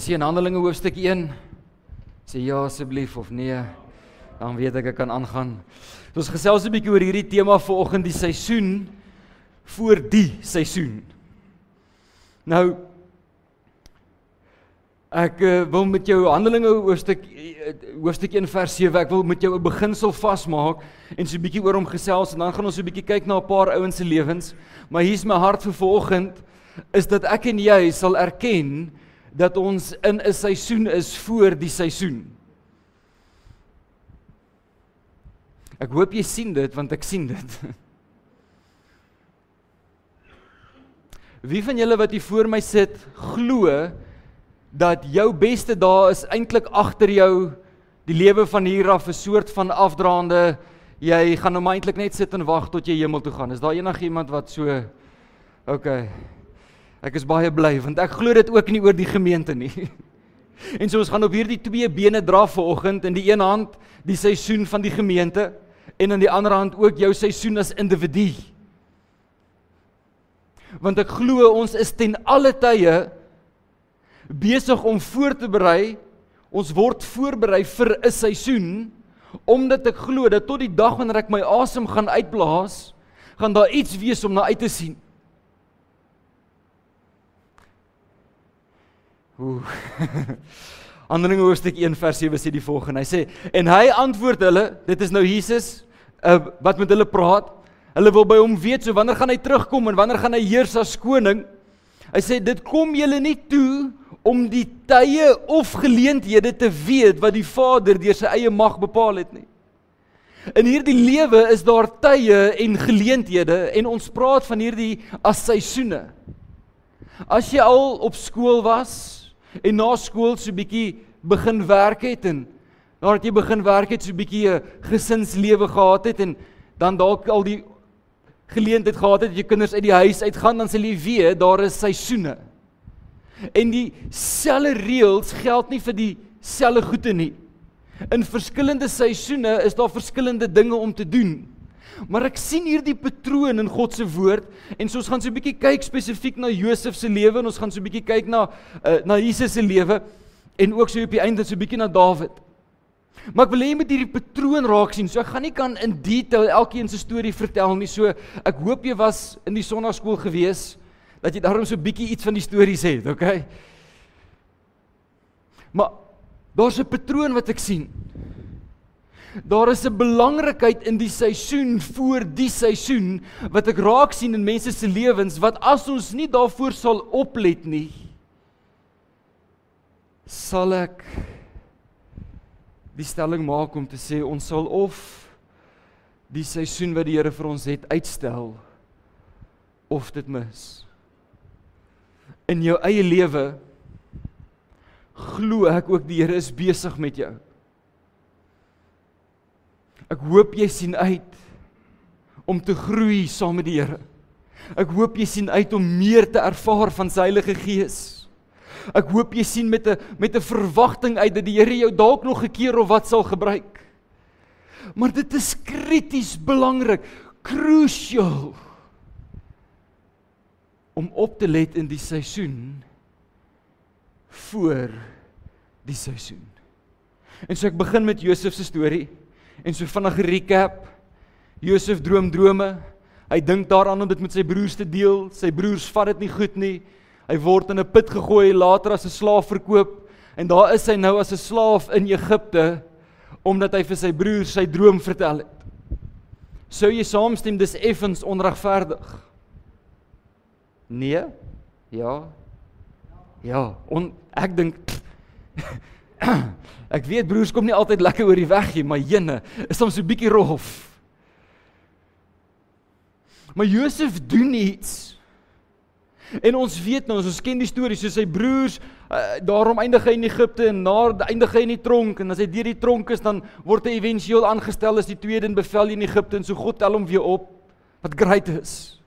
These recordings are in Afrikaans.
Is jy in Handelinge hoofstuk 1? Sê ja asseblief of nee, dan weet ek kan aangaan. Ons gesels 'n bietjie oor hierdie tema vanoggend, die seisoen voor die seisoen. Nou, ek wil met jou Handelinge hoofstuk 1 vers 7, ek wil met jou 'n beginsel vasmaak en so 'n bietjie oor hom gesels en dan gaan ons so 'n bietjie kyk na 'n paar ouens se lewens. Maar hier's my hart vir vanoggend, is dat ek en jy sal erken dat ons in 'n seisoen is voor die seisoen. Ek hoop jy sien dit, want ek sien dit. Wie van julle wat hier voor my sit, glo dat jou beste dae is eintlik agter jou, die lewe van hier af 'n soort van afdraande, jy gaan nou maar eintlik net sit en wag tot jy hemel toe gaan. Is daar enigiemand wat so, okay, ek is baie bly, want ek glo dit ook nie oor die gemeente nie. En so ons gaan op hierdie twee bene dra vanoggend, in die een hand die seisoen van die gemeente, en in die ander hand ook jou seisoen as individu. Want ek glo ons is ten alle tye besig om voor te berei, ons word voorberei vir 'n seisoen, omdat ek glo dat tot die dag wanneer ek my asem gaan uitblaas, gaan daar iets wees om na uit te sien. Handelinge hoofstuk 1 vers 7 sê die volgende, hy sê, en hy antwoord hulle, dit is nou Jesus, wat met hulle praat, hulle wil by hom weet, so wanneer gaan hy terugkom, en wanneer gaan hy heers as koning, hy sê, dit kom julle nie toe, om die tye of geleenthede te weet, wat die Vader deur sy eie mag bepaal het nie. In hierdie lewe is daar tye en geleenthede, en ons praat van hierdie as seisoene. As jy al op skool was, en na skool so bietjie begin werk het, en nadat jy begin werk het, so bietjie 'n gesinslewe gehad het, en dan dalk al die geleentheid gehad het, jy kinders uit die huis uitgaan, dan sal jy weet, daar is seisoene. En die selfde reëls geld nie vir die selfde goede nie. In verskillende seisoene is daar verskillende dinge om te doen. Maar ek sien hierdie patroon in God se woord, en so ons gaan so 'n bietjie kyk spesifiek na Josef se lewe, en ons gaan so 'n bietjie kyk na Jesus se lewe, en ook so op die einde so 'n bietjie na Dawid. Maar ek wil hê jy moet hierdie patroon raak sien, so ek gaan nie kan in detail elkeen se storie vertel nie, so ek hoop jy was in die sonnaarskool gewees, dat jy daarom so 'n bietjie iets van die stories het, okay? Maar daar's 'n patroon wat ek sien. Daar is 'n belangrikheid in die seisoen voor die seisoen, wat ek raak sien in mense se lewens, wat as ons nie daarvoor sal oplet nie, sal ek die stelling maak om te sê, ons sal of die seisoen wat die Here vir ons het uitstel, of dit mis. In jou eie lewe, glo ek ook die Here is besig met jou. Ek hoop jy sien uit om te groei saam met die Here. Ek hoop jy sien uit om meer te ervaar van sy Heilige Gees. Ek hoop jy sien met 'n verwagting uit dat die Here jou dalk nog 'n keer of wat sal gebruik. Maar dit is krities belangrik, crucial, om op te let in die seisoen voor die seisoen. En so ek begin met Josef se storie, en so vinnig 'n recap. Josef droom drome, hy dink daaraan om dit met sy broers te deel, sy broers vat dit nie goed nie, hy word in 'n put gegooi, later as 'n slaaf verkoop, en daar is hy nou as 'n slaaf in Egipte, omdat hy vir sy broers sy droom vertel het. Sou jy saamstem, dis effens onregverdig? Nee? Ja? Ja, ek dink, ek weet broers kom nie altyd lekker oor die weg nie, maar jene, is soms so 'n bietjie rof. Maar Josef doen iets, en ons weet nou, ons ken die storie, so sy broers, daarom eindig hy in Egipte, en eindig hy in die tronk, en as hy deur die tronk is, dan word hy eventueel aangestel as die tweede in bevel in Egipte, en so God tel hom weer op, wat great is.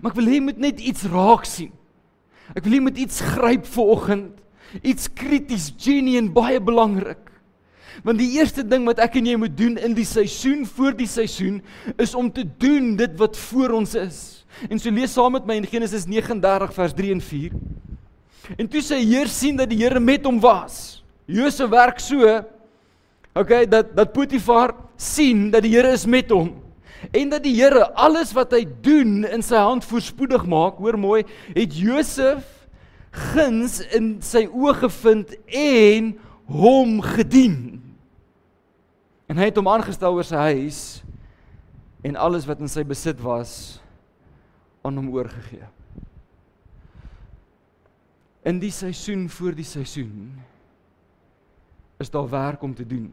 Maar ek wil jy moet net iets raak sien. Ek wil jy moet iets gryp vanoggend, iets krities, genuine, baie belangrik. Want die eerste ding wat ek en jy moet doen in die seisoen, voor die seisoen, is om te doen dit wat voor ons is. En so lees saam met my in Genesis 39 vers 3 en 4. En toe sy heer sien dat die Here met hom was. Josef werk so, okay, dat Potifar sien dat die Here is met hom. En dat die Here alles wat hy doen in sy hand voorspoedig maak, hoor mooi, het Josef guns in sy oë gevind en hom gedien. En hy het hom aangestel oor sy huis en alles wat in sy besit was aan hom oorgegee. In die seisoen voor die seisoen is daar werk om te doen.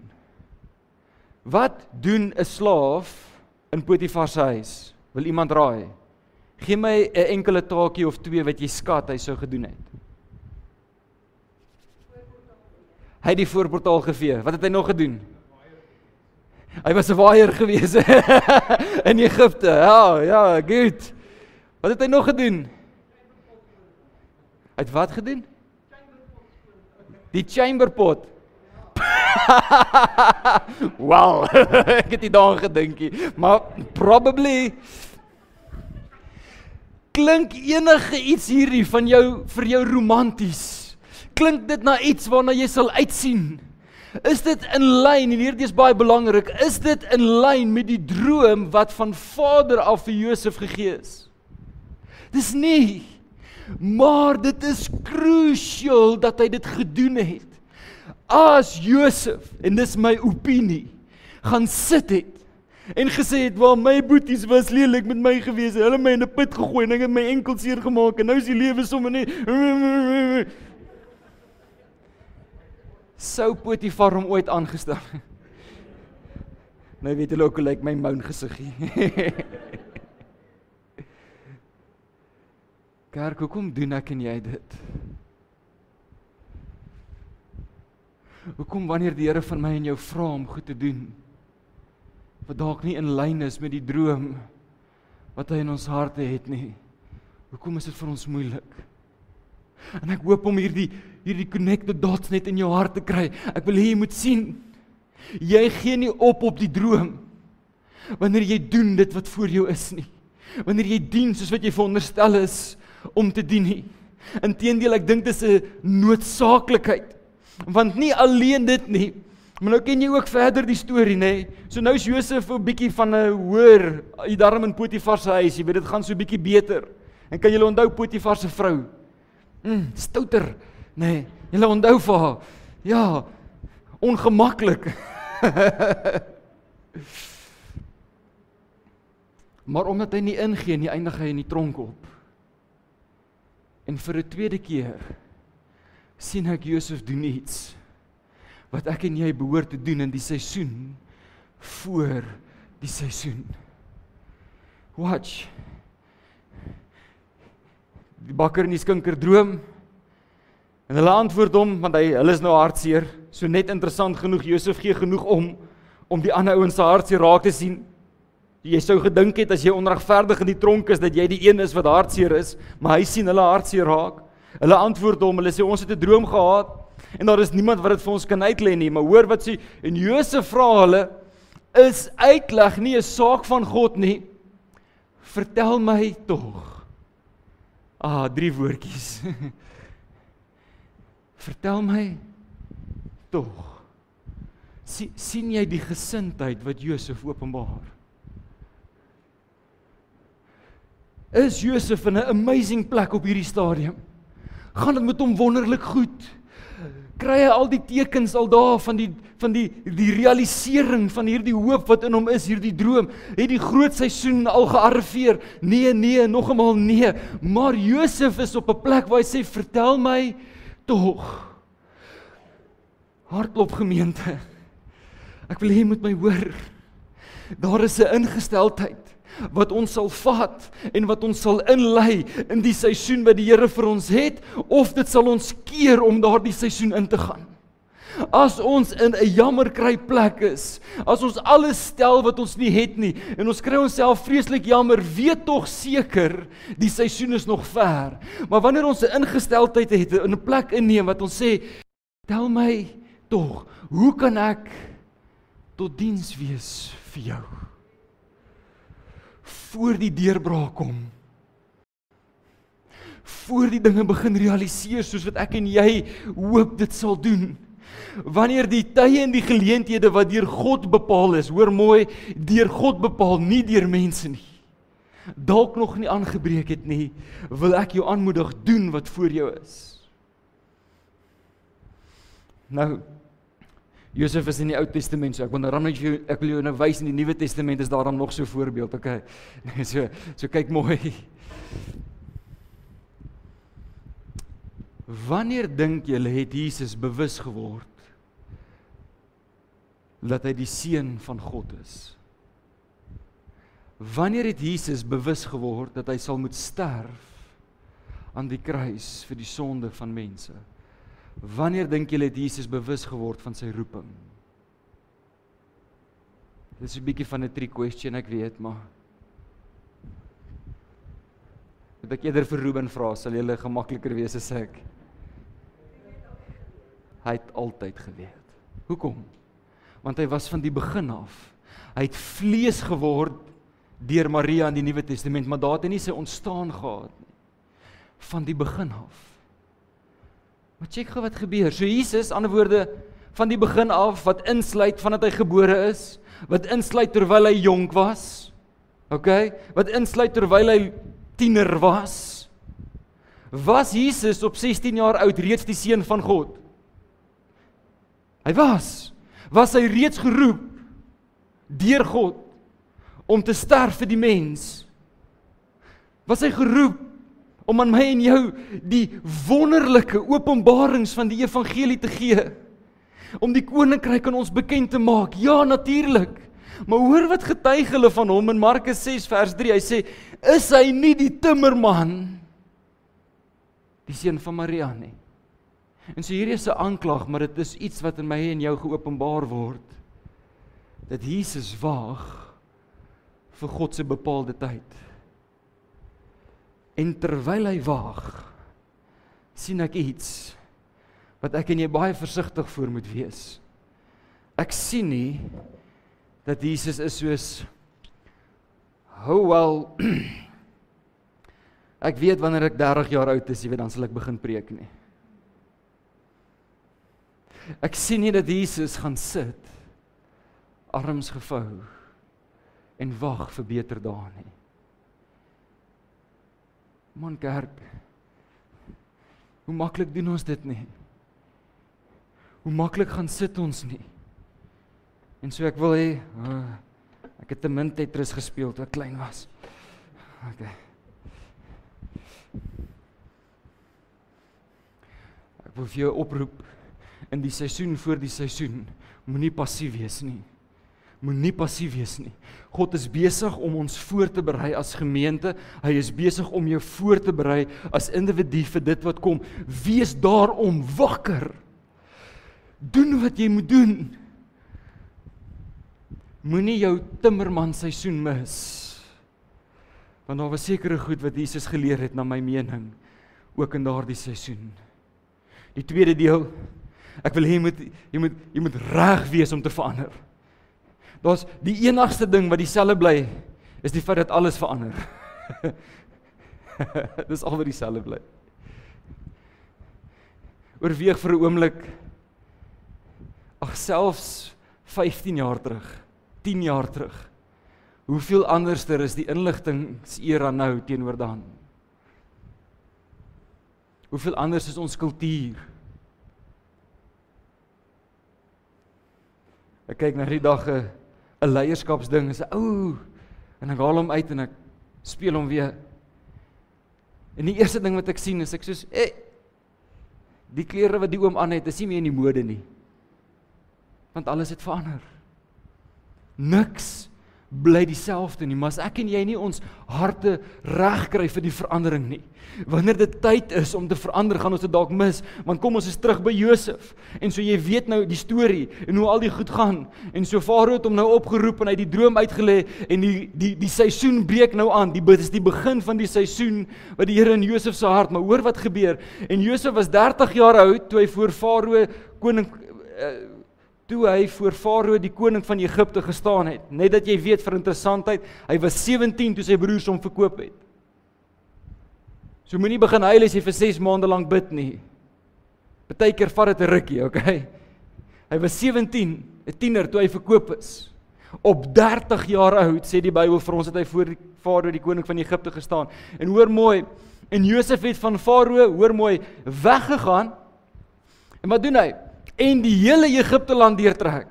Wat doen 'n slaaf in Potifar se huis? Wil iemand raai? Gee my 'n enkele taakie of twee wat jy skat hy sou gedoen het. Hy het die voorportaal gevee. Wat het hy nog gedoen? Hy was 'n waaier gewees in Egipte. Ja, goed. Wat het hy nog gedoen? Hy het wat gedoen? Die chamberpot. Wow, ek het nie daaraan gedink nie, maar probably klink enige iets hierdie van jou vir jou romanties. Klink dit na iets waarna jy sal uitsien? Is dit in lyn, en hierdie is baie belangrik, is dit in lyn met die droom wat van Vader af vir Josef gegee is? Dis nie, maar dit is crucial dat hy dit gedoen het. As Josef, en dis my opinie, gaan sit het en gesê het, "Wel, my boeties was lelik met my gewees, hulle my in 'n put gegooi en ek het my enkel seer gemaak en nou is die lewe sommer net." Sou Potifar hom ooit aangestel? Nou weet julle ook hoe lyk my moun gesiggie. Kerk, hoekom doen ek en jy dit? Hoekom wanneer die Here van my en jou vra om goed te doen, wat dalk nie in lyn is met die droom wat hy in ons harte het nie, hoekom is dit vir ons moeilik? En ek hoop om hierdie connected dots net in jou hart te kry. Ek wil hê jy moet sien, jy gee nie op die droom, wanneer jy doen dit wat voor jou is nie. Wanneer jy dien soos wat jy veronderstel is om te dien nie. Inteendeel, ek dink dit is 'n noodsaaklikheid. Want nie alleen dit nie, maar nou ken jy ook verder die storie, nê? So nou is Josef 'n bietjie van 'n hoër, hy daarom in Potifar se huis, jy weet dit gaan so 'n bietjie beter. En kan julle onthou Potifar se vrou? Stouter, nê? Julle onthou vir haar? Ja, ongemaklik. Maar omdat hy nie ingee nie, eindig hy in die tronk op. En vir 'n tweede keer sien ek Josef doen iets wat ek en jy behoort te doen in die seisoen voor die seisoen. Watch. Die bakker en die skinker droom en hulle antwoord hom, want hulle is nou hartseer. So net interessant genoeg, Josef gee genoeg om die ander ouens se hartseer raak te sien. Jy sou gedink het as jy onregverdig in die tronk is dat jy die een is wat hartseer is, maar hy sien hulle hartseer raak. Hulle antwoord hom, hulle sê ons het 'n droom gehad en daar is niemand wat dit vir ons kan uitlei nie, maar hoor wat sê, en Josef vra hulle, is uitleg nie 'n saak van God nie? Vertel my tog. 3 woordjies. Vertel my tog. Sien jy die gesindheid wat Josef openbaar? Is Josef in 'n amazing plek op hierdie stadium? Gaan dit met hom wonderlik goed? Kry hy al die tekens al daar van die realisering van hierdie hoop wat in hom is, hierdie droom? Het die groot seisoen al gearriveer? Nee, nog eenmaal nee. Maar Josef is op 'n plek waar hy sê, vertel my tog. Hartklop gemeente. Ek wil hê jy moet my hoor. Daar is 'n ingesteldheid wat ons sal vat en wat ons sal inlei in die seisoen wat die Here vir ons het, of dit sal ons keer om daardie seisoen in te gaan. As ons in 'n jammerkry plek is, as ons alles stel wat ons nie het nie, en ons kry onsself vreeslik jammer, weet tog seker, die seisoen is nog ver. Maar wanneer ons 'n ingesteldheid het, in 'n plek inneem wat ons sê, tel my tog, hoe kan ek tot diens wees vir jou? Voor die deurbraak kom, voor die dinge begin realiseer, soos wat ek en jy hoop dit sal doen. Wanneer die tye en die geleenthede wat deur God bepaal is, hoor mooi, deur God bepaal, nie deur mense nie, dalk nog nie aangebreek het nie, wil ek jou aanmoedig, doen wat voor jou is. Nou, Josef is in die Ou Testament, so ek wil jou nou wys in die Nuwe Testament is daarom nog so 'n voorbeeld, okay? So kyk mooi. Wanneer dink julle het Jesus bewus geword dat hy die seun van God is? Wanneer het Jesus bewus geword dat hy sal moet sterf aan die kruis vir die sonde van mense? Wanneer dink julle het Jesus bewus geword van sy roeping? Dit is 'n bietjie van 'n trick question, ek weet, maar moet ek eerder vir Ruben vra, sal julle gemakliker wees as ek? Hy het altyd geweet. Hoekom? Want hy was van die begin af. Hy het vlees geword deur Maria in die Nuwe Testament, maar daar het hy nie sy ontstaan gehad nie. Van die begin af. Maar check gou wat gebeur. So Jesus, ander woorde, van die begin af, wat insluit vandat hy gebore is, wat insluit terwyl hy jonk was, okay? Wat insluit terwyl hy tiener was Jesus op 16 jaar oud reeds die seun van God? Hy was hy reeds geroep deur God om te sterf vir die mens? Was hy geroep om aan my en jou die wonderlike openbarings van die evangelie te gee? Om die koninkryk aan ons bekend te maak? Ja, natuurlik. Maar hoor wat getuig hulle van hom in Markus 6 vers 3. Hy sê, is hy nie die timmerman, die seun van Maria nie? En so hier is 'n aanklag, maar dit is iets wat in my en jou geopenbaar word, dat Jesus waag vir God se bepaalde tyd. En terwyl hy waag, sien ek iets wat ek en jy baie versigtig voor moet wees. Ek sien nie dat Jesus is soos, wel, ek weet wanneer ek 30 jaar oud is, dan sal ek begin preek nie. Ek sien nie dat Jesus gaan sit, arms gevou, en wag vir beter dae nie. Man kerk, hoe maklik doen ons dit nie? Hoe maklik gaan sit ons nie? En so ek wil hê, ek het te min Tetris gespeel toe ek klein was. Okay. Ek wil vir jou oproep, in die seisoen voor die seisoen, moenie passief wees nie. Moenie passief wees nie. God is besig om ons voor te berei as gemeente. Hy is besig om jou voor te berei as individu vir dit wat kom. Wees daarom wakker. Doen wat jy moet doen. Moenie jou timmerman seisoen mis. Want daar was sekere goed wat Jesus geleer het, na my mening, ook in daardie seisoen. Die tweede deel, ek wil hê jy moet reg wees om te verander. Daar's die enigste ding wat dieselfde bly, is die feit dat alles verander. Dis al wat dieselfde bly. Oorweeg vir 'n oomblik, selfs 15 jaar terug, 10 jaar terug, hoeveel anderster is die inligtingsera nou teenoor dan? Hoeveel anders is ons kultuur? Ek kyk na die dag 'n leierskapsding, en sê, en ek haal hom uit en ek speel hom weer. En die eerste ding wat ek sien is, ek soos, die klere wat die oom aan het, is nie meer in die mode nie. Want alles het verander. Niks bly dieselfde nie, maar as ek en jy nie ons harte reg kry vir die verandering nie, wanneer dit tyd is om te verander, gaan ons dit dalk mis, want kom ons is terug by Josef, en so jy weet nou die storie, en hoe al die goed gaan, en so Farao het hom nou opgeroep, en hy het die droom uitgelê, en die seisoen breek nou aan, dit is die begin van die seisoen, wat die Here in Josef se hart, maar hoor wat gebeur, en Josef was 30 jaar oud, toe hy voor Farao Farao die koning van Egipte gestaan het. Net dat jy weet vir interessantheid, hy was 17 toe sy broers hom verkoop het. So moenie begin huil as jy vir 6 maande lank bid nie. Partykeer vat dit 'n rukkie, okay? Hy was 17, 'n tiener toe hy verkoop is. Op 30 jaar oud, sê die Bybel vir ons, het hy voor die Farao, die koning van Egipte gestaan. En hoor mooi, en Josef het van Farao, hoor mooi, weggegaan. En wat doen hy? En die hele Egipte land deurtrek.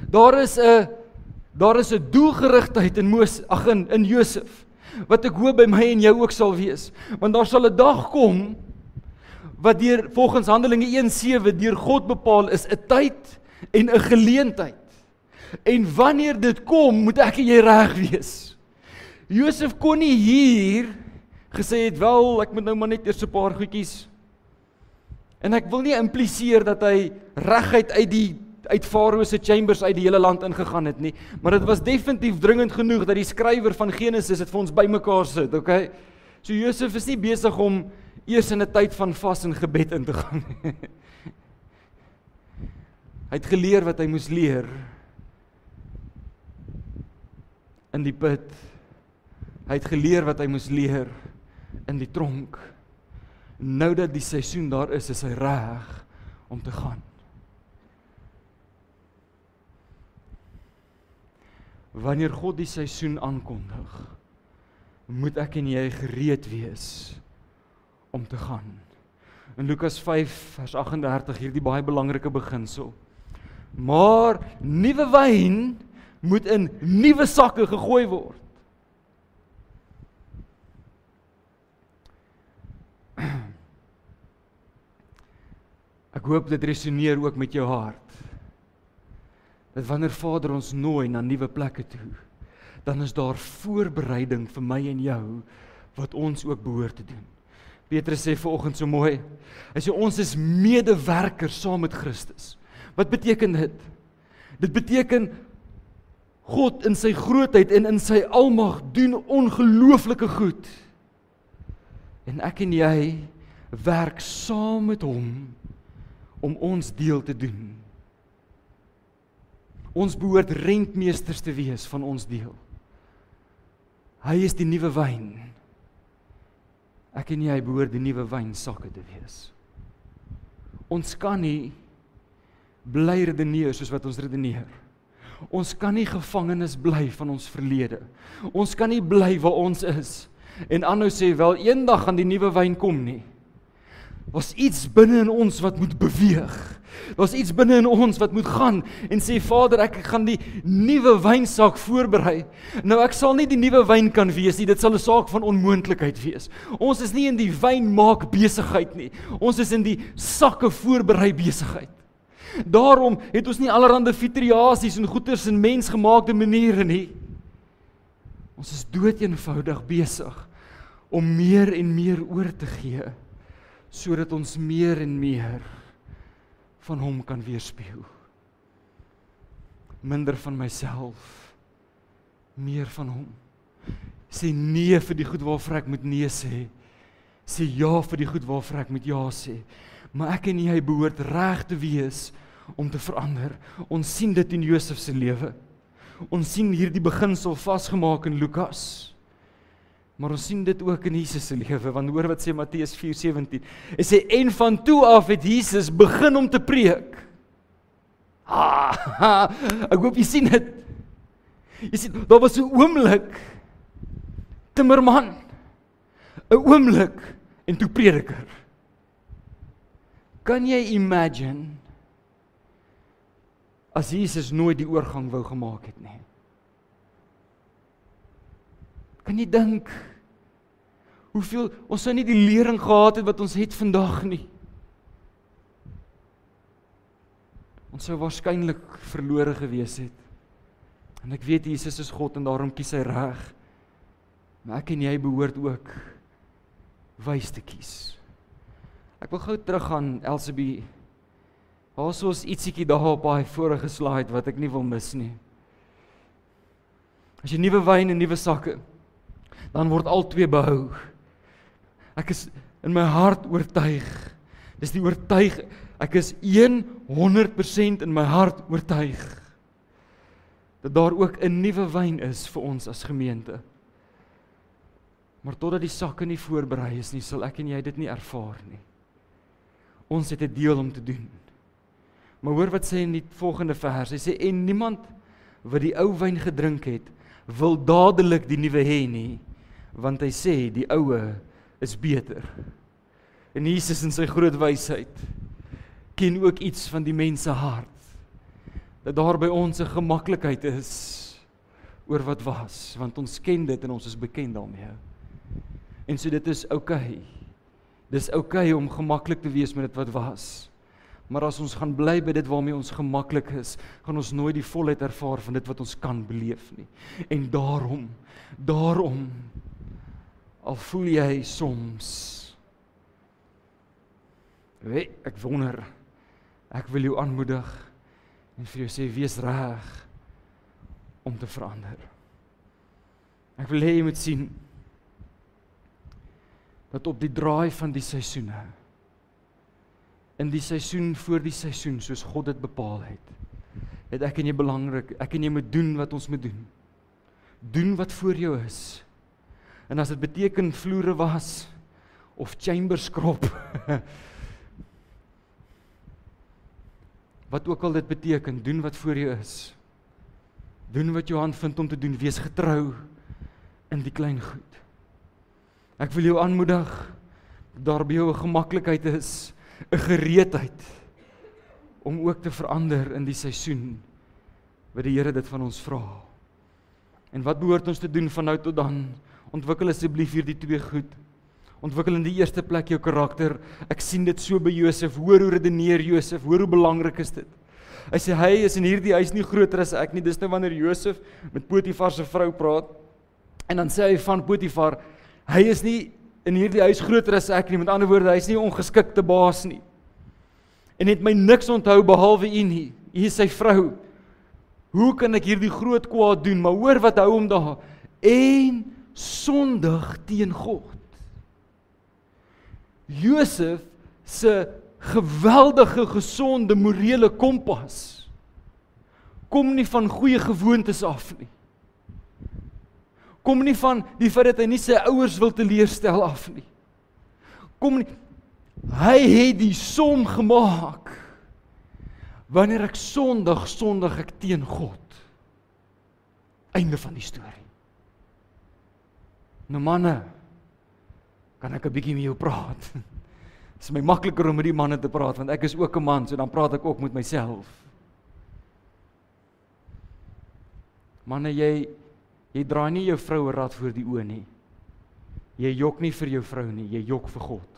Daar is 'n doelgerigtheid in Josef, wat ek hoop by my en jou ook sal wees. Want daar sal 'n dag kom, wat volgens Handelinge 1:7 deur God bepaal is, 'n tyd en 'n geleentheid. En wanneer dit kom, moet ek en jy reg wees. Josef kon nie hier gesê het, wel, ek moet nou maar net eers 'n paar goedjies. En ek wil nie impliseer dat hy reguit uit Farao se chambers uit die hele land ingegaan het nie, maar dit was definitief dringend genoeg dat die skrywer van Genesis dit vir ons bymekaar sit, okay? So Josef is nie besig om eers in 'n tyd van vas en gebed in te gaan. Hy het geleer wat hy moes leer in die put. Hy het geleer wat hy moes leer in die tronk. Nou dat die seisoen daar is hy reg om te gaan. Wanneer God die seisoen aankondig, moet ek en jy gereed wees om te gaan. In Lukas 5 vers 38, hierdie baie belangrike beginsel. Maar nuwe wyn moet in nuwe sakke gegooi word. Ek hoop dit resoneer ook met jou hart. Dat wanneer Vader ons nooi na nuwe plekke toe, dan is daar voorbereiding vir my en jou, wat ons ook behoort te doen. Petrus sê vanoggend so mooi, hy sê ons is medewerkers saam met Christus. Wat beteken dit? Dit beteken, God in sy grootheid en in sy almag doen ongelooflike goed. En ek en jy werk saam met hom om ons deel te doen. Ons behoort rentmeesters te wees van ons deel. Hy is die nuwe wyn. Ek en jy behoort die nuwe wynsakke te wees. Ons kan nie bly redeneer soos wat ons redeneer. Ons kan nie gevangenes bly van ons verlede. Ons kan nie bly waar ons is en aanhou sê, wel, eendag gaan die nuwe wyn kom nie. Daar's iets binne in ons wat moet beweeg. Daar's iets binne in ons wat moet gaan en sê, Vader, ek gaan die nuwe wynsak voorberei. Nou, ek sal nie die nuwe wyn kan wees nie, dit sal 'n saak van onmoontlikheid wees. Ons is nie in die wynmaak besigheid nie. Ons is in die sakke voorberei besigheid. Daarom het ons nie allerhande fitriasies en goeders en mensgemaakte maniere nie. Ons is doeteenvoudig besig om meer en meer oor te gee, sodat ons meer en meer van hom kan weerspieël. Minder van myself, meer van hom. Sê nee vir die goed waarvoor ek moet nee sê. Sê ja vir die goed waarvoor ek moet ja sê. Maar ek en jy behoort reg te wees om te verander. Ons sien dit in Josef se lewe. Ons sien hierdie beginsel vasgemaak in Lukas. Maar ons sien dit ook in Jesus se lewe, want hoor wat sê Matteus 4:17. Hy sê, en van toe af het Jesus begin om te preek. Ek hoop jy sien dit. Jy sien, daar was 'n oomblik, timmerman, 'n oomblik, en toe prediker. Kan jy imagine, as Jesus nooit die oorgang wou gemaak het nie? Kan jy dink, hoeveel, ons sou nie die lering gehad het wat ons het vandag nie. Ons sou waarskynlik verlore gewees het. En ek weet Jesus is God en daarom kies hy reg. Maar ek en jy behoort ook wys te kies. Ek wil gou teruggaan, Elsabie. Daar is ons ietsiekie daar op daai vorige slide wat ek nie wil mis nie. As jy nuwe wyn en nuwe sakke, dan word al twee behou. Ek is in my hart oortuig. Dis die oortuig, ek is 100% in my hart oortuig dat daar ook 'n nuwe wyn is vir ons as gemeente. Maar totdat die sakke nie voorberei is nie, sal ek en jy dit nie ervaar nie. Ons het 'n deel om te doen. Maar hoor wat sê in die volgende vers, hy sê, en niemand wat die ou wyn gedrink het, wil dadelik die nuwe hê nie, want hy sê, die oue is beter. En Jesus in sy groot wysheid, ken ook iets van die mense hart, dat daar by ons 'n gemaklikheid is, oor wat was, want ons ken dit en ons is bekend daarmee. En so dit is oukei. Dis oukei om gemaklik te wees met dit wat was. Maar as ons gaan bly by dit waarmee ons gemaklik is, gaan ons nooit die volheid ervaar van dit wat ons kan beleef nie. En daarom, al voel jy soms, ek wonder, ek wil jou aanmoedig en vir jou sê, wees reg om te verander. Ek wil hê jy moet sien, dat op die draai van die seisoene, in die seisoen voor die seisoen, soos God dit bepaal het ek en jy belangrik, ek en jy moet doen wat ons moet doen. Doen wat voor jou is. En as dit beteken vloere was, of chambers skrob, wat ook al dit beteken, doen wat voor jou is. Doen wat jou hand vind om te doen, wees getrou in die klein goed. Ek wil jou aanmoedig, daar by jou 'n gemaklikheid is, 'n gereedheid, om ook te verander in die seisoen, wat die Here dit van ons vra. En wat behoort ons te doen van nou tot dan? Ontwikkel asseblief hierdie twee goed. Ontwikkel in die eerste plek jou karakter. Ek sien dit so by Josef, hoor hoe redeneer Josef, hoor hoe belangrik is dit. Hy sê, hy is in hierdie huis nie groter as ek nie, dis nou wanneer Josef met Potifar se vrou praat, en dan sê hy van Potifar, hy is nie in hierdie huis groter as ek nie, met ander woorde, hy is nie ongeskikte baas nie. En het my niks onthou behalwe u nie, u is sy vrou. Hoe kan ek hierdie groot kwaad doen? Maar hoor wat hou hom daar, en sondig teen God. Josef se geweldige, gesonde, morele kompas kom nie van goeie gewoontes af nie. Kom nie van die feit dat hy nie sy ouers wil teleurstel af nie. Kom nie, hy het die som gemaak. Wanneer ek sondig ek teen God. Einde van die storie. Nou manne, kan ek 'n bietjie met jou praat? Dit is my makliker om met die manne te praat, want ek is ook 'n man, so dan praat ek ook met myself. Manne, jy draai nie jou vroue rad voor die oë nie. Jy jok nie vir jou vrou nie, jy jok vir God.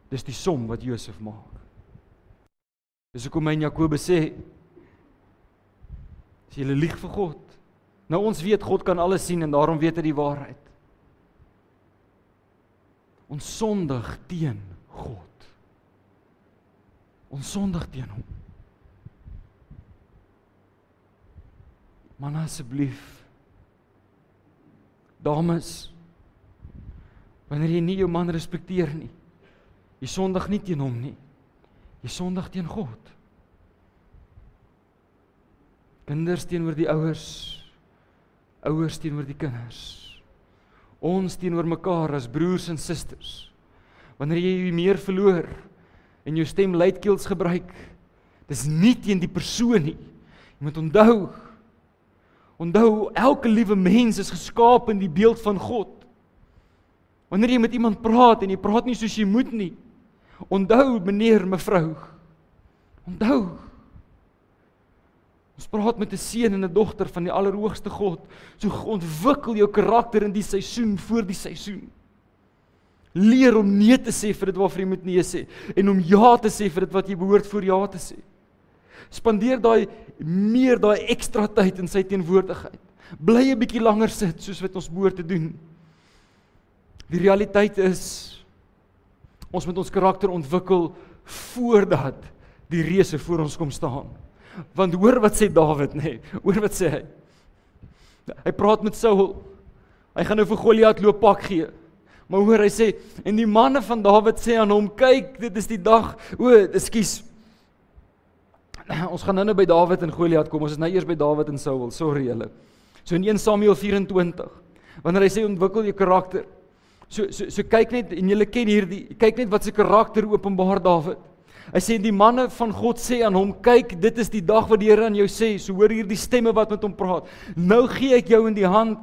Dis die som wat Josef maak. Dis hoekom hy in Jakobus sê, as jy lieg vir God, nou ons weet God kan alles sien en daarom weet hy die waarheid. Ons sondig teen God. Ons sondig teen hom. Man, asseblief, dames, wanneer jy nie jou man respekteer nie, jy sondig nie teen hom nie, jy sondig teen God. Kinders teenoor die ouers, ouers teenoor die kinders, ons teenoor mekaar as broers en susters. Wanneer jy meer verloor en jou stem luidkeels gebruik, dis nie teen die persoon nie. Jy moet onthou, elke liewe mens is geskaap in die beeld van God. Wanneer jy met iemand praat en jy praat nie soos jy moet nie, onthou meneer, mevrou, onthou. Ons praat met 'n seun en 'n dogter van die Allerhoogste God. So ontwikkel jou karakter in die seisoen voor die seisoen. Leer om nee te sê vir dit waarvoor jy moet nee sê en om ja te sê vir dit wat jy behoort voor ja te sê. Spandeer daai ekstra tyd in sy teenwoordigheid. Bly 'n bietjie langer sit soos wat ons behoort te doen. Die realiteit is, ons moet ons karakter ontwikkel voordat die reëse voor ons kom staan. Want hoor wat sê Dawid, nee, hoor wat sê hy. Hy praat met Saul, hy gaan nou vir Goliat loop pak gee. Maar hoor, hy sê, en die manne van Dawid sê aan hom, kyk, dit is die dag, ekskuus, ons gaan nou by Dawid en Goliat kom, ons is nou eers by Dawid en Saul, sorry julle. So in 1 Samuel 24, wanneer hy sê, ontwikkel jou karakter, So kyk net, en julle ken hierdie, kyk net wat sy karakter openbaar Dawid. Hy sê, die manne van God sê aan hom, kyk, dit is die dag wat die Here aan jou sê, so hoor hier die stemme wat met hom praat. Nou gee ek jou in die hand,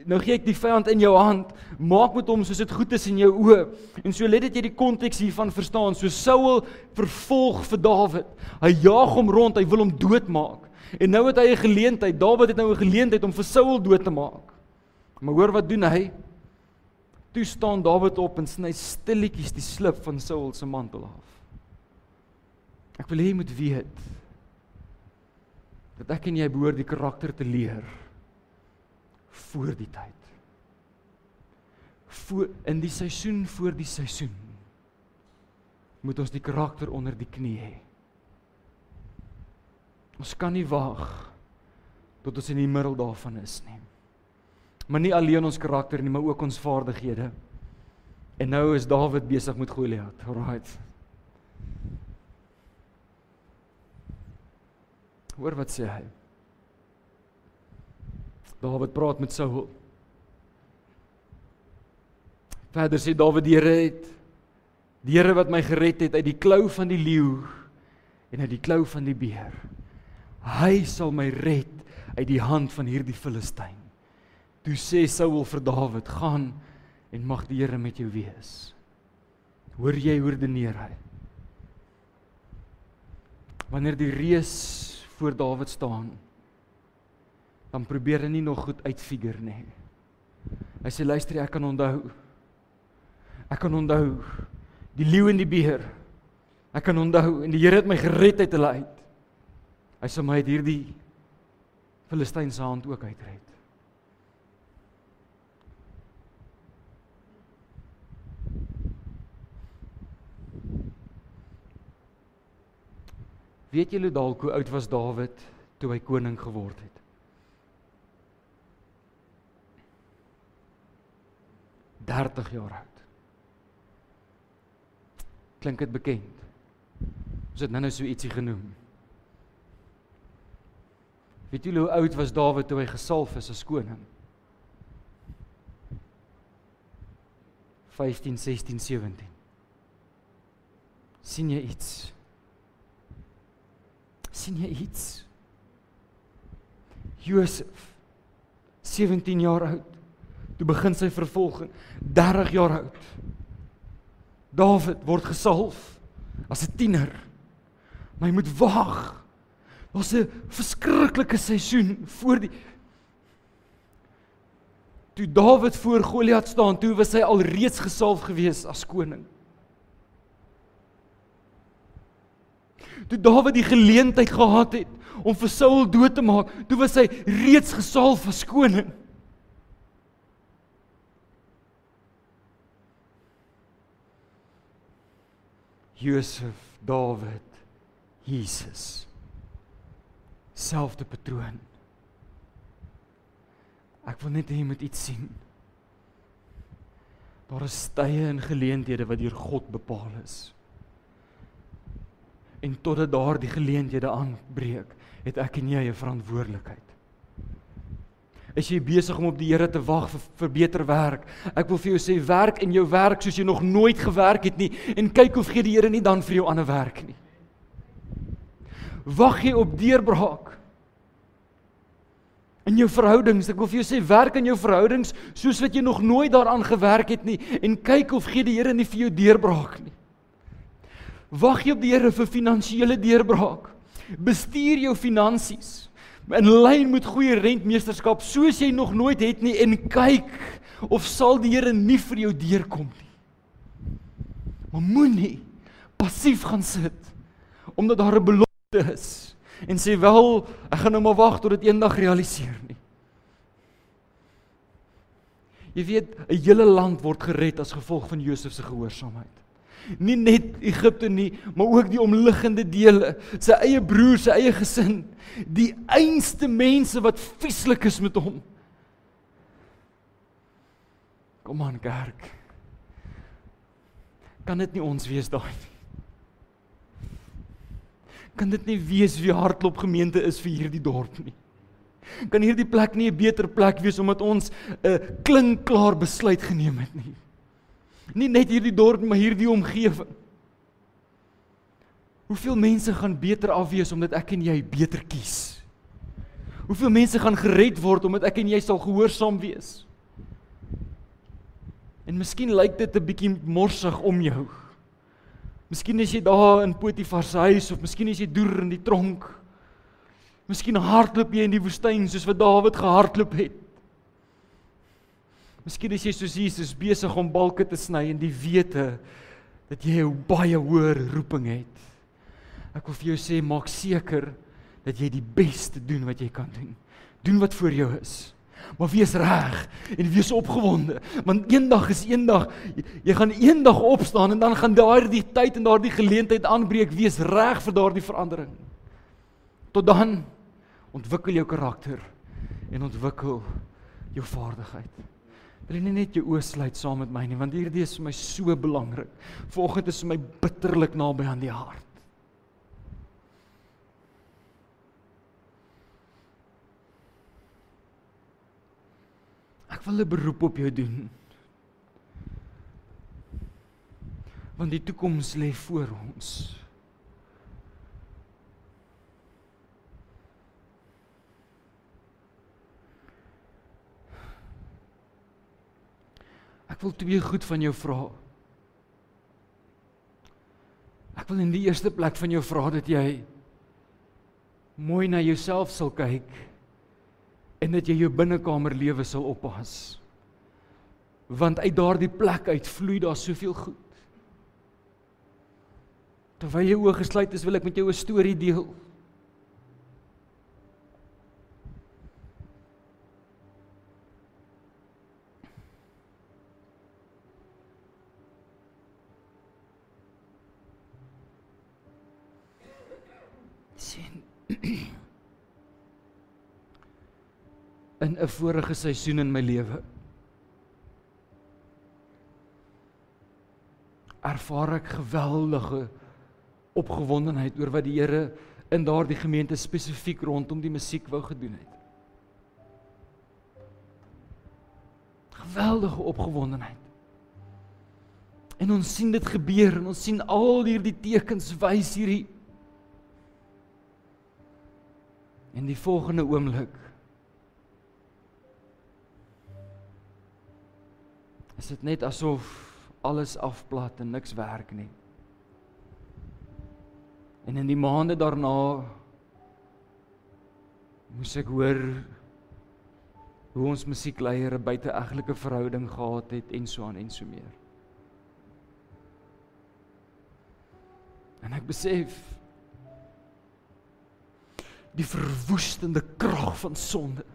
nou gee ek die vyand in jou hand, maak met hom soos dit goed is in jou oë. En so let dit jy die konteks hiervan verstaan, so Saul vervolg vir Dawid. Hy jaag hom rond, hy wil hom doodmaak. En nou het hy 'n geleentheid, Dawid het nou 'n geleentheid om vir Saul dood te maak. Maar hoor wat doen hy? Toe staan Dawid op en sny stilletjies die slip van Saul se mantel af. Ek wil hê jy moet weet dat ek en jy behoort die karakter te leer voor die tyd. In die seisoen voor die seisoen moet ons die karakter onder die knie hê. Ons kan nie wag tot ons in die middel daarvan is nie. Maar nie alleen ons karakter nie, maar ook ons vaardighede. En nou is Dawid besig met Goliat. Alright. Hoor wat sê hy. Dawid praat met Saul. Verder sê Dawid, die Here wat my gered het uit die klou van die leeu en uit die klou van die beer. Hy sal my red uit die hand van hierdie Filistyn. Toe sê Saul vir Dawid, gaan en mag die Here met jou wees. Hoor jy hoe redeneer hy? Wanneer die reus voor Dawid staan, dan probeer hy nie nog goed uitfigure nie. Hy sê, luister, ek kan onthou die leeu en die beer. Ek kan onthou, en die Here het my gered uit hulle uit. Hy sê my uit hierdie Filistyn se hand ook uitred. Weet julle dalk hoe oud was Dawid toe hy koning geword het? 30 jaar oud. Klink dit bekend? Ons het nou so ietsie genoem. Weet julle hoe oud was Dawid toe hy gesalf is as koning? 15, 16, 17. Sien jy iets? Sien jy iets? Josef, 17 jaar oud, toe begin sy vervolging, 30 jaar oud. Dawid word gesalf as 'n tiener, maar hy moet wag. Daar's 'n verskriklike seisoen voor die. Toe Dawid voor Goliat staan, toe was hy al reeds gesalf gewees as koning. Toe Dawid die geleentheid gehad het om vir Saul dood te maak, toe was hy reeds gesalf as koning. Josef, Dawid, Jesus. Selfde patroon. Ek wil net hê jy moet iets sien. Daar is tye en geleenthede wat deur God bepaal is. En totdat daar die geleenthede aanbreek, het ek en jy 'n verantwoordelikheid. Is jy besig om op die Here te wag vir beter werk? Ek wil vir jou sê, werk in jou werk soos jy nog nooit gewerk het nie, en kyk of gee die Here nie dan vir jou ander werk nie. Wag jy op deurbraak? In jou verhoudings, ek wil vir jou sê, werk in jou verhoudings soos wat jy nog nooit daaraan gewerk het nie, en kyk of gee die Here nie vir jou deurbraak nie. Wag jy op die Here vir finansiële deurbraak? Bestuur jou finansies in lyn met goeie rentmeesterskap soos jy nog nooit het nie, en kyk of sal die Here nie vir jou deurkom nie. Maar moenie passief gaan sit omdat daar 'n belofte is en sê wel, ek gaan nou maar wag tot dit eendag realiseer nie. Jy weet, 'n hele land word gered as gevolg van Josef se gehoorsaamheid. Nie net Egipte nie, maar ook die omliggende dele, sy eie broer, sy eie gesin, die einste mense wat vieslik is met hom. Kom aan kerk, kan dit nie ons wees daai nie? Kan dit nie wees wie hartklop gemeente is vir hierdie dorp nie? Kan hierdie plek nie 'n beter plek wees omdat ons 'n klinkklaar besluit geneem het nie? Nie net hierdie dorp, maar hierdie omgewing. Hoeveel mense gaan beter afwees omdat ek en jy beter kies? Hoeveel mense gaan gered word omdat ek en jy sal gehoorsaam wees? En miskien lyk dit 'n bietjie morsig om jou. Miskien is jy daar in Potifar se huis, of miskien is jy deur in die tronk. Miskien hardloop jy in die woestyn soos wat Dawid gehardloop het. Miskien is jy soos Jesus besig om balke te sny in die wete dat jy 'n baie hoër roeping het. Ek wil vir jou sê, maak seker dat jy die beste doen wat jy kan doen. Doen wat voor jou is. Maar wees reg en wees opgewonde, want eendag is eendag, jy gaan eendag opstaan en dan gaan daardie tyd en daardie geleentheid aanbreek. Wees reg vir daardie verandering. Tot dan, ontwikkel jou karakter en ontwikkel jou vaardigheid. Wil jy nie net jou oë sluit saam met my nie, want hierdie is vir my so belangrik. Vanoggend is vir my bitterlik naby aan die hart. Ek wil 'n beroep op jou doen, want die toekoms lê voor ons. Ek wil twee goed van jou vra. Ek wil in die eerste plek van jou vra dat jy mooi na jouself sal kyk en dat jy jou binnekamer lewe sal oppas. Want uit daardie plek uit vloei daar soveel goed. Terwyl jou oë gesluit is, wil ek met jou 'n storie deel. Sien. In 'n vorige seisoen in my lewe ervaar ek geweldige opgewondenheid oor wat die Here in daardie gemeente spesifiek rondom die musiek wou gedoen het. Geweldige opgewondenheid. En ons sien dit gebeur en ons sien al hierdie tekens wys hierdie. En die volgende oomblik is dit net asof alles afplat en niks werk nie. En in die maande daarna moes ek hoor hoe ons musiekleier 'n buiteegtelike verhouding gehad het en so aan en so meer. En ek besef die verwoestende krag van sonde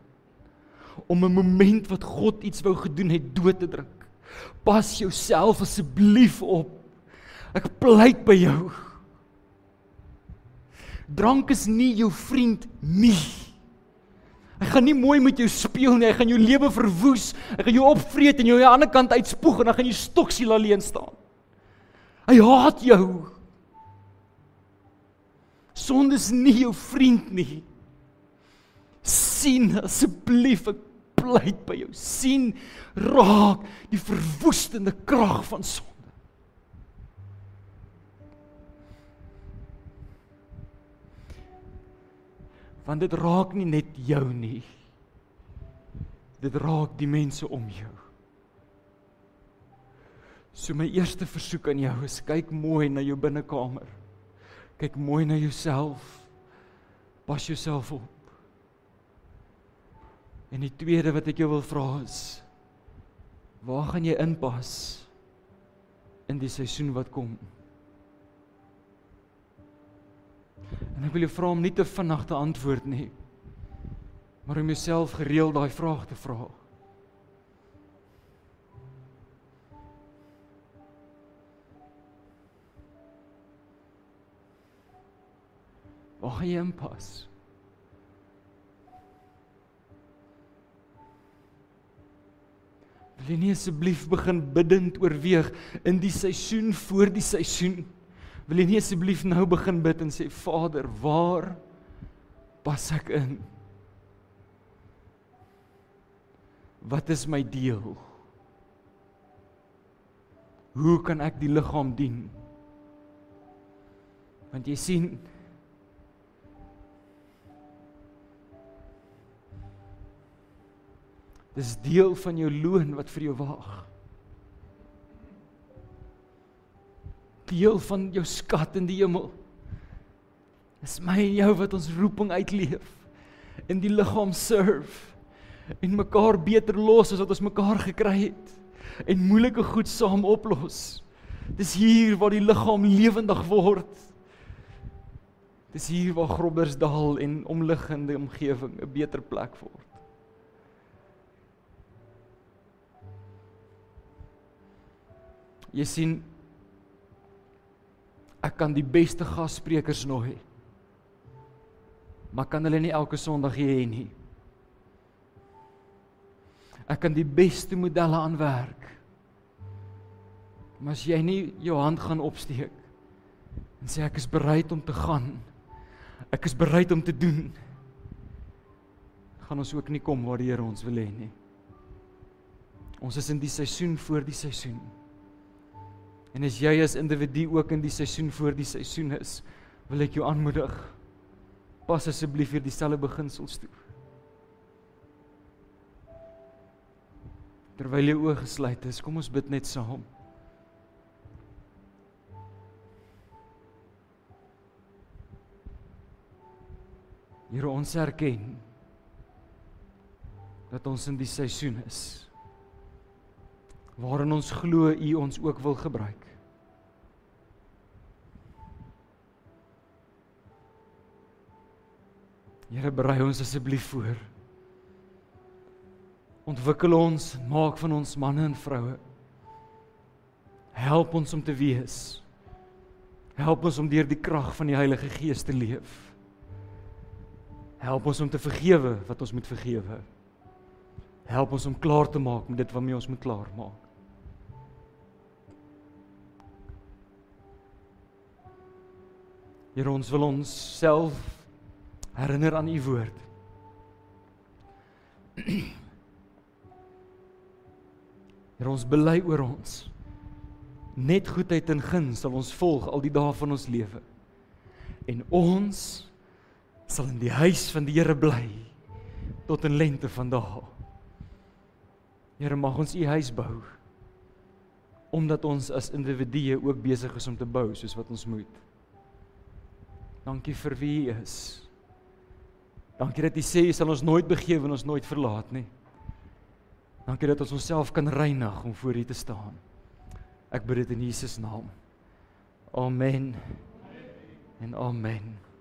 om 'n moment wat God iets wou gedoen het dood te druk. Pas jouself asseblief op. Ek pleit by jou. Drank is nie jou vriend nie. Hy gaan nie mooi met jou speel nie, hy gaan jou lewe verwoes, hy gaan jou opvreet en jou aan die ander kant uitspoeg en dan gaan jy stoksiel alleen staan. Hy haat jou. Sonde is nie jou vriend nie. Sien asseblief, ek pleit by jou, sien raak die verwoestende krag van sonde. Want dit raak nie net jou nie, dit raak die mense om jou. So my eerste versoek aan jou is, kyk mooi na jou binnekamer, kyk mooi na jouself, pas jouself op. En die tweede wat ek jou wil vra is, waar gaan jy inpas in die seisoen wat kom? En ek wil jou vra om nie te vinnig te antwoord nie, maar om jouself gereeld daai vraag te vra. Waar gaan jy inpas? Wil jy nie asseblief begin bidend oorweeg in die seisoen voor die seisoen? Wil jy nie asseblief nou begin bid en sê, Vader, waar pas ek in? Wat is my deel? Hoe kan ek die liggaam dien? Want jy sien, dis deel van jou loon wat vir jou wag. Deel van jou skat in die hemel. Dis my en jou wat ons roeping uitleef, in die liggaam serve, en mekaar beter los as wat ons mekaar gekry het, en moeilike goed saam oplos. Dis hier waar die liggaam lewendig word. Dis hier waar Groblersdal en omliggende omgewing 'n beter plek word. Jy sien, ek kan die beste gassprekers nooi, maar kan hulle nie elke Sondag hier hê nie. Ek kan die beste modelle aanwerk, maar as jy nie jou hand gaan opsteek en sê ek is bereid om te gaan, ek is bereid om te doen, gaan ons ook nie kom waar die Here ons wil hê nie. Ons is in die seisoen voor die seisoen. En as jy as individu ook in die seisoen voor die seisoen is, wil ek jou aanmoedig, pas asseblief hier dieselfde beginsels toe. Terwyl jou oë gesluit is, kom ons bid net saam. Here, ons erken dat ons in die seisoen is, waarin ons glo U ons ook wil gebruik. Here, berei ons asseblief voor. Ontwikkel ons, maak van ons manne en vroue. Help ons om te wees. Help ons om deur die krag van die Heilige Gees te leef. Help ons om te vergewe wat ons moet vergewe. Help ons om klaar te maak met dit waarmee ons moet klaar maak. Here, ons wil ons self herinner aan U woord. Here, ons bely oor ons. Net goedheid en guns sal ons volg al die dae van ons lewe. En ons sal in die huis van die Here bly tot in lengte van dae. Here, mag ons U huis bou, omdat ons as individue ook besig is om te bou soos wat ons moet. Dankie vir wie U is. Dankie dat U sê U sal ons nooit begewe en ons nooit verlaat nie. Dankie dat ons onsself kan reinig om voor U te staan. Ek bid dit in Jesus naam. Amen en amen.